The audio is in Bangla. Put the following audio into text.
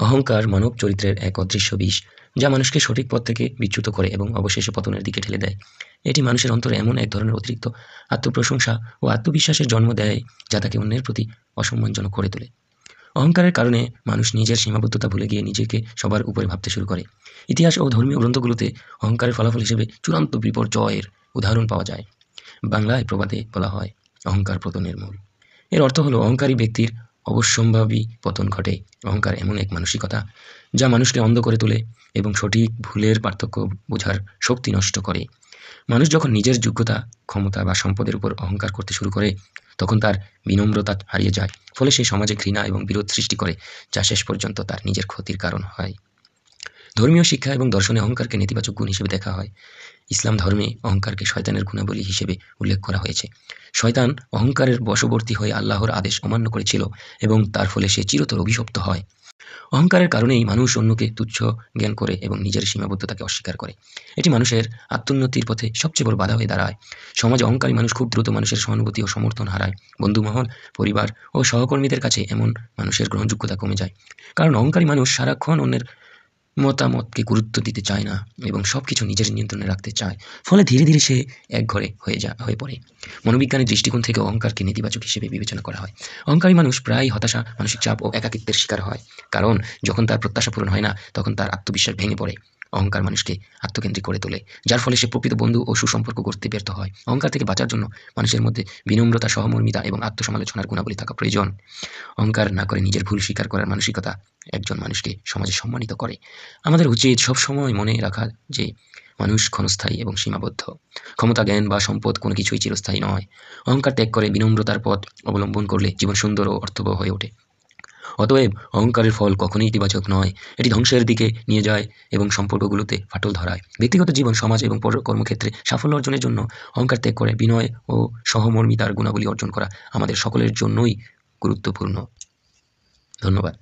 অহংকার মানব চরিত্রের এক অদৃশ্য বিষ, যা মানুষকে সঠিক পথ থেকে বিচ্যুত করে এবং অবশেষে পতনের দিকে ঠেলে দেয়। এটি মানুষের অন্তরে এমন এক ধরনের অতিরিক্ত আত্মপ্রশংসা ও আত্মবিশ্বাসের জন্ম দেয়, যা তাকে অন্যের প্রতি অসম্মানজনক করে তোলে। অহংকারের কারণে মানুষ নিজের সীমাবদ্ধতা ভুলে গিয়ে নিজেকে সবার উপরে ভাবতে শুরু করে। ইতিহাস ও ধর্মীয় গ্রন্থগুলোতে অহংকারের ফলাফল হিসেবে চূড়ান্ত বিপর্যয়ের উদাহরণ পাওয়া যায়। বাংলায় প্রবাদে বলা হয়, অহংকার পতনের মূল। এর অর্থ হলো, অহংকারী ব্যক্তির অবশ্যম্ভাবী পতন ঘটে। অহংকার এমন এক মানসিকতা যা মানুষকে অন্ধ করে তোলে এবং সঠিক ভুলের পার্থক্য বোঝার শক্তি নষ্ট করে। মানুষ যখন নিজের যোগ্যতা, ক্ষমতা বা সম্পদের উপর অহংকার করতে শুরু করে, তখন তার বিনম্রতা হারিয়ে যায়। ফলে সে সমাজে ঘৃণা এবং বিরোধ সৃষ্টি করে, যা শেষ পর্যন্ত তার নিজের ক্ষতির কারণ হয়। ধর্মীয় শিক্ষা এবং দর্শনে অহংকারকে নেতিবাচক গুণ হিসেবে দেখা হয়। ইসলাম ধর্মে অহংকারকে শয়তানের গুণাবলী হিসেবে উল্লেখ করা হয়েছে। শয়তান অহংকারের বশবর্তী হয়ে আল্লাহর আদেশ অমান্য করেছিল এবং তার ফলে সে চিরতর অভিশপ্ত হয়। অহংকারের কারণেই মানুষ অন্যকে তুচ্ছ জ্ঞান করে এবং নিজের সীমাবদ্ধতাকে অস্বীকার করে। এটি মানুষের আত্মোন্নতির পথে সবচেয়ে বড় বাধা হয়ে দাঁড়ায়। সমাজে অহংকারী মানুষ খুব দ্রুত মানুষের সহানুভূতি ও সমর্থন হারায়। বন্ধুমহল, পরিবার ও সহকর্মীদের কাছে এমন মানুষের গ্রহণযোগ্যতা কমে যায়, কারণ অহংকারী মানুষ সারাক্ষণ অন্যের মতামতকে গুরুত্ব দিতে চায় না এবং সবকিছু নিজের নিয়ন্ত্রণে রাখতে চায়। ফলে ধীরে ধীরে সে একঘরে হয়ে পড়ে। মনোবিজ্ঞানের দৃষ্টিকোণ থেকে অহংকারকে নেতিবাচক হিসেবে বিবেচনা করা হয়। অহংকারী মানুষ প্রায়ই হতাশা, মানসিক চাপ ও একাকিত্বের শিকার হয়, কারণ যখন তার প্রত্যাশা পূরণ হয় না, তখন তার আত্মবিশ্বাস ভেঙে পড়ে। অহংকার মানুষকে আত্মকেন্দ্রিক করে তোলে, যার ফলে সে প্রকৃত বন্ধু ও সুসম্পর্ক গড়তে ব্যর্থ হয়। অহংকার থেকে বাঁচার জন্য মানুষের মধ্যে বিনম্রতা, সহমর্মিতা এবং আত্মসমালোচনার গুণাবলী থাকা প্রয়োজন। অহংকার না করে নিজের ভুল স্বীকার করার মানসিকতা একজন মানুষকে সমাজে সম্মানিত করে। আমাদের উচিত সবসময় মনে রাখা যে মানুষ ক্ষণস্থায়ী এবং সীমাবদ্ধ। ক্ষমতা, জ্ঞান বা সম্পদ কোনো কিছুই চিরস্থায়ী নয়। অহংকার ত্যাগ করে বিনম্রতার পথ অবলম্বন করলে জীবন সুন্দর ও অর্থবহ হয়ে ওঠে। অতএব অহংকারের ফল কখনোই ইতিবাচক নয়। এটি ধ্বংসের দিকে নিয়ে যায় এবং সম্পর্কগুলোতে ফাটল ধরায়। ব্যক্তিগত জীবন, সমাজ এবং কর্মক্ষেত্রে সাফল্য অর্জনের জন্য অহংকার ত্যাগ করে বিনয় ও সহমর্মিতার গুণাবলী অর্জন করা আমাদের সকলের জন্যই গুরুত্বপূর্ণ। ধন্যবাদ।